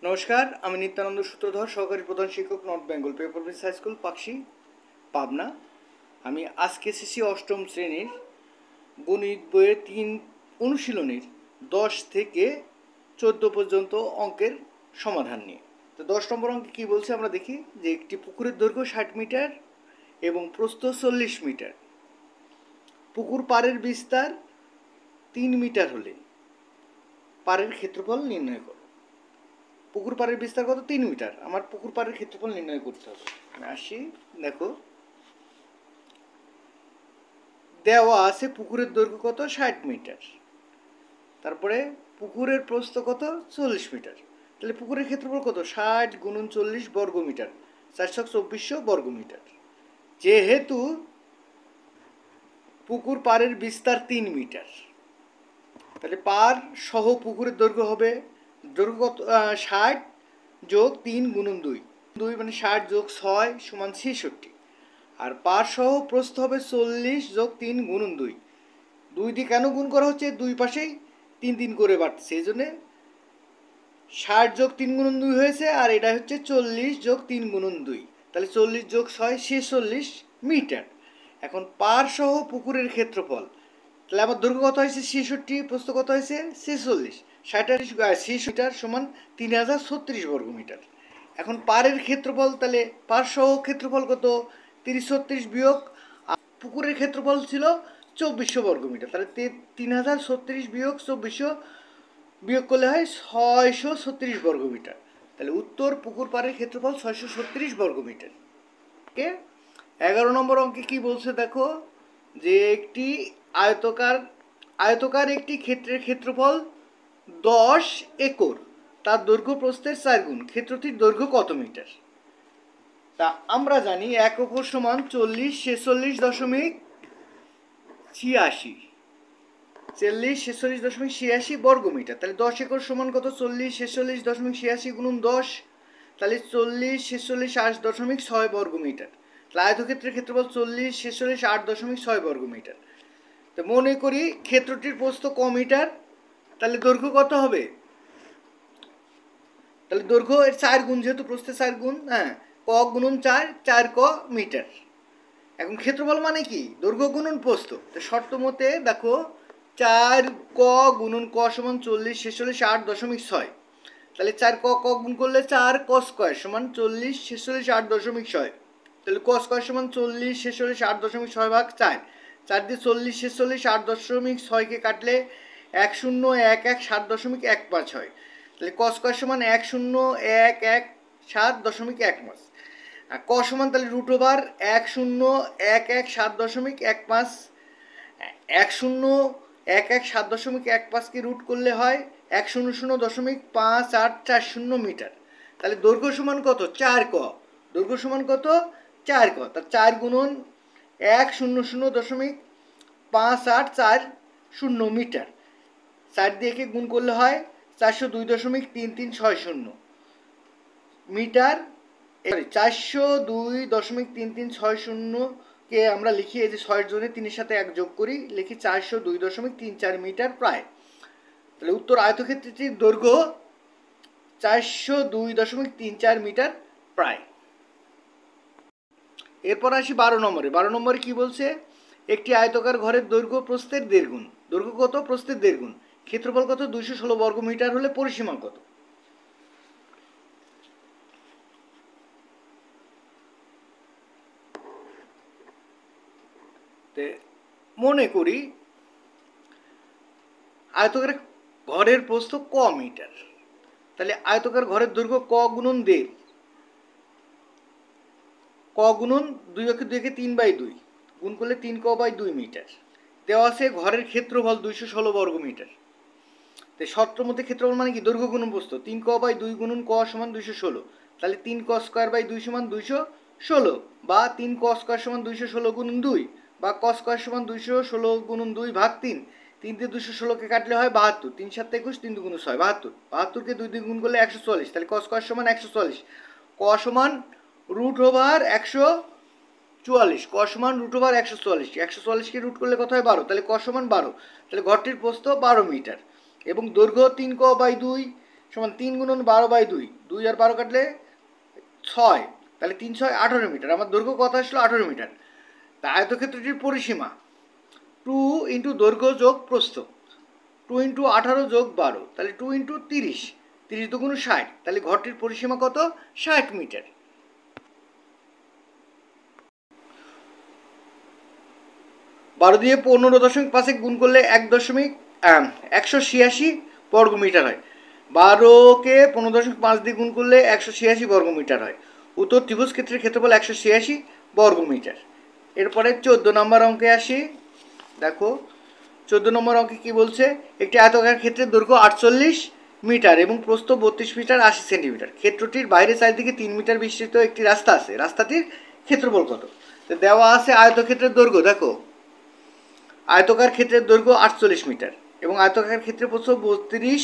নমস্কার, আমি নিত্যানন্দ সূত্রধর, সহকারী প্রধান শিক্ষক, north Bengal paper mills high school, Pakshi, Pabna. আমি আজকে এসেছি অষ্টম শ্রেণীর গণিত বইয়ের 3 অনুশীলনীর 10 থেকে 14 পর্যন্ত অঙ্কের সমাধান নিয়ে। তো 10 নম্বর অঙ্কে কী বলছে আমরা দেখি যে একটি পুকুরের দৈর্ঘ্য 60 মিটার এবং প্রস্থ 40 মিটার। পুকুর পাড়ের বিস্তার 3 মিটার হলে পাড়ের ক্ষেত্রফল নির্ণয় করো। পুকুর পাড়ের বিস্তার কত? 3 মিটার। আমার পুকুর পাড়ের ক্ষেত্রফল নির্ণয় করতে হবে। আমি আসি, দেখো দেওয়া আছে পুকুরের দৈর্ঘ্য কত? 60 মিটার। তারপরে পুকুরের প্রস্থ কত? 40 মিটার। তাহলে পুকুরের ক্ষেত্রফল কত? 60 গুণন 40 বর্গ মিটার, 424 বর্গ মিটার। যেহেতু পুকুর পাড়ের বিস্তার 3 মিটার, তাহলে পাড় সহ পুকুরের দৈর্ঘ্য হবে দৈর্ঘ্য কত? 60 যোগ 3 গুণন 2 মানে 60 যোগ 6 সমান 66। আর পাড় সহ প্রস্থ হবে 40 যোগ 3 গুণন 2 দিয়ে কেন গুণ করা হচ্ছে? দুই পাশেই 3 3 করে বাড়ছে, এই জন্যে 60 যোগ 3 গুণন 2 হয়েছে। আর এটা হচ্ছে 40 যোগ 3 গুণন 2, তাহলে 40 যোগ 6 46 মিটার। এখন পাড় সহ পুকুরের ক্ষেত্রফল, তাহলে আমার দৈর্ঘ্য কত হয়েছে? 66, প্রস্থ কত হয়েছে? 46, 66 মিটার সমান 3036 বর্গ মিটার। এখন পাড়ের ক্ষেত্রফল, তাহলে পাড় সহ ক্ষেত্রফল কত? 3036 বিয়োগ পুকুরের ক্ষেত্রফল ছিল 2400 বর্গ মিটার, তাহলে 3036 বিয়োগ 2400 বিয়োগ করলে হয় 636 বর্গ মিটার। তাহলে উত্তর পুকুর পাড়ের ক্ষেত্রফল 636 বর্গ মিটার। ওকে, 11 নম্বর অঙ্কে কি বলছে দেখো, যে একটি আয়তকার একটি ক্ষেত্রের ক্ষেত্রফল 10 একর, তার দৈর্ঘ্য প্রস্থের 4 গুণ। ক্ষেত্রটির দৈর্ঘ্য কত মিটার? তা আমরা জানি 1 একর সমান 46 বর্গ মিটার। তাহলে 10 একর সমান কত? 46 গুণন 10, তাহলে 40 46 বর্গ মিটার। তাহলে আয়তক্ষেত্রের ক্ষেত্রফল 40 46 বর্গ মিটার। তো মনে করি ক্ষেত্রটির প্রস্থ ক মিটার, তাহলে দৈর্ঘ্য কত হবে? তাহলে দৈর্ঘ্য এর 4 গুণ, যেহেতু প্রস্থে 4 গুণ, ক গুণন 4, 4 ক মিটার। এখন ক্ষেত্রফল মানে কি? দৈর্ঘ্য গুণন প্রস্থ। তো শর্ত মতে দেখো 4 ক গুণন ক সমান 40 46 তাহলে 4 ক গুণ করলে 4 ক স্কয়ার সমান 40 46 তাহলে ক স্কয়ার সমান 40 46 ভাগ 4, 4 দিয়ে 40 46 কাটলে 1011 হয়। তাহলে ক স্কয়ার সমান 1011 আর ক সমান তাহলে √ 1011 1011 কে রুট করলে হয় 100.5840 মিটার। তাহলে দৈর্ঘ্য সমান কত? 4 ক। দৈর্ঘ্য সমান কত? 4 ক। তার 4 গুণন 100.5840 মিটার। 4 দিয়ে কে গুণ করলে হয় 402.3360 মিটার। 402.3360 কে আমরা লিখি, এই যে 6 জনে 3-এর সাথে 1 যোগ করি, লিখি 402.34 মিটার প্রায়। তাহলে উত্তর আয়তক্ষেত্রটির দৈর্ঘ্য 402.34 মিটার প্রায়। এরপর আসি 12 নম্বরে। 12 নম্বরে কি বলছে? একটি আয়তকার ঘরের দৈর্ঘ্য প্রস্থের 1.5 গুণ। দৈর্ঘ্য কত? প্রস্থের 1.5 গুণ। ক্ষেত্রফল কত? 216 বর্গ মিটার হলে পরিসীমা কত? মনে করি আয়তকার ঘরের প্রস্থ ক মিটার, তাহলে আয়তকার ঘরের দৈর্ঘ্য ক গুণন 1.5, ক গুণন 2 কে 3/2 গুণ করলে 3 ক/2 মিটার। দেওয়া আছে ঘরের ক্ষেত্রফল 216 বর্গ মিটার। তো সূত্র মতে ক্ষেত্রফল মানে কি? দৈর্ঘ্য গুণন প্রস্থ। 3 ক/2 গুণন ক সমান 216, তাহলে 3 ক স্কয়ার/2 সমান 216, বা 3 ক স্কয়ার সমান 216 গুণন 2, বা ক স্কয়ার সমান 216 গুণন 2 ভাগ 3। 3 দিয়ে 216 কে কাটলে হয় 72, 3 7 21, 3 2 6 72, 72 কে 2 দিয়ে গুণ করলে 144, তাহলে ক স্কয়ার সমান 144, ক সমান √ 144, ক সমান √ 144, 144 কে রুট করলে কত হয়? 12, তাহলে ক সমান 12। তাহলে ঘরটির প্রস্থ 12 মিটার এবং দৈর্ঘ্য 3 ক/2, সমান 3 গুণন 12/2, 2 আর 12 কাটলে 6, তাহলে 3 6 18 মিটার। আমার দৈর্ঘ্য কত আসলো? 18 মিটার। তা আয়তক্ষেত্রটির পরিসীমা 2 ইন্টু দৈর্ঘ্য যোগ প্রস্থ, 2 ইন্টু 18 যোগ 12, তাহলে 2 ইন্টু 30, 30 দুগুণ 60, তাহলে ঘরটির পরিসীমা কত? 60 মিটার। 12 দিয়ে 15.5 গুণ করলে 186 বর্গ মিটার হয়। 12কে 15.5 দিয়ে গুণ করলে 186 বর্গ মিটার হয়। উত্তর ত্রিভুজ ক্ষেত্রের ক্ষেত্রফল 186 বর্গ মিটার। এরপরে 14 নম্বর অঙ্কে আসি। দেখো 14 নম্বর অঙ্কে কি বলছে? একটি আয়তাকার ক্ষেত্রের দৈর্ঘ্য 48 মিটার এবং প্রস্থ 32 মিটার 80 সেন্টিমিটার। ক্ষেত্রটির বাইরে চারিদিকে 3 মিটার বিস্তৃত একটি রাস্তা আছে। রাস্তাটির ক্ষেত্রফল কত? তো দেওয়া আছে আয়তক্ষেত্রের দৈর্ঘ্য। দেখো আয়তকার ক্ষেত্রের দৈর্ঘ্য 48 মিটার এবং আয়তকার ক্ষেত্রের প্রস্থ 32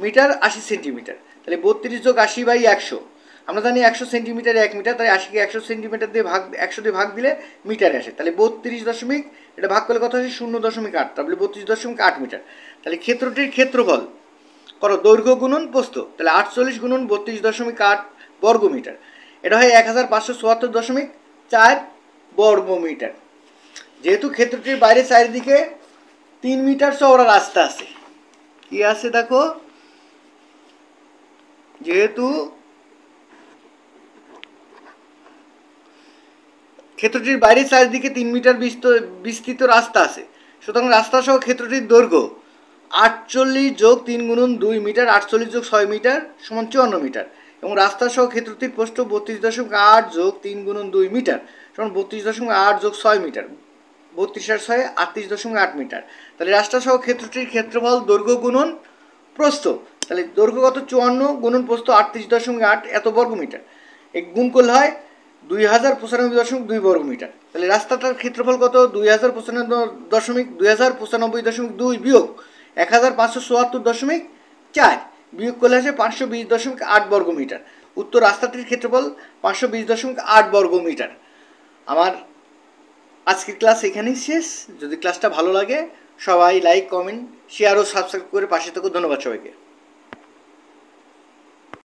মিটার 80 সেন্টিমিটার। তাহলে 32 যোগ 80/100, আমরা জানি 100 সেন্টিমিটার 1 মিটার, তাই 80কে 100 সেন্টিমিটার দিয়ে ভাগ 100 দিয়ে ভাগ দিলে মিটারে আসে। তাহলে 32 দশমিক, এটা ভাগ করলে কত আসে? 0.8, তাহলে 32.8 মিটার। তাহলে ক্ষেত্রটির ক্ষেত্রফল করো দৈর্ঘ্য গুণন প্রস্থ, তাহলে 48 গুণন 32.8 বর্গ মিটার, এটা হয় 1574.4 বর্গ মিটার। যেহেতু ক্ষেত্রটির বাইরে চারিদিকে 3 মিটার চওড়া রাস্তা আছে, কি আছে দেখো, যেহেতু ক্ষেত্রটির বাইরে চারিদিকে 3 মিটার বিস্তৃত রাস্তা আছে, সুতরাং রাস্তা সহ ক্ষেত্রটির দৈর্ঘ্য 48 যোগ 3 গুণন 2 মিটার, 48 যোগ 6 মিটার সমান 54 মিটার এবং রাস্তা সহ ক্ষেত্রটির প্রস্থ 32.8 যোগ 3 গুণন 2 মিটার সমান 32.8 যোগ 6 মিটার, 32 আর 6 38.8 মিটার। তাহলে রাস্তা সহ ক্ষেত্রটির ক্ষেত্রফল দৈর্ঘ্য গুণন প্রস্থ, তাহলে দৈর্ঘ্য কত? 54 গুণন প্রস্থ 38.8 এত বর্গ মিটার, এই গুণ করলে হয় 2095.2 বর্গ মিটার। তাহলে রাস্তাটার ক্ষেত্রফল কত? 2095.2 বিয়োগ 1574.4 বিয়োগ করলে আসে 520.8 বর্গ মিটার। উত্তর রাস্তাটির ক্ষেত্রফল 520.8 বর্গ মিটার। আমার আজকের ক্লাস এখানেই শেষ। যদি ক্লাসটা ভালো লাগে সবাই লাইক, কমেন্ট, শেয়ার ও সাবস্ক্রাইব করে পাশে থাকো। ধন্যবাদ সবাইকে।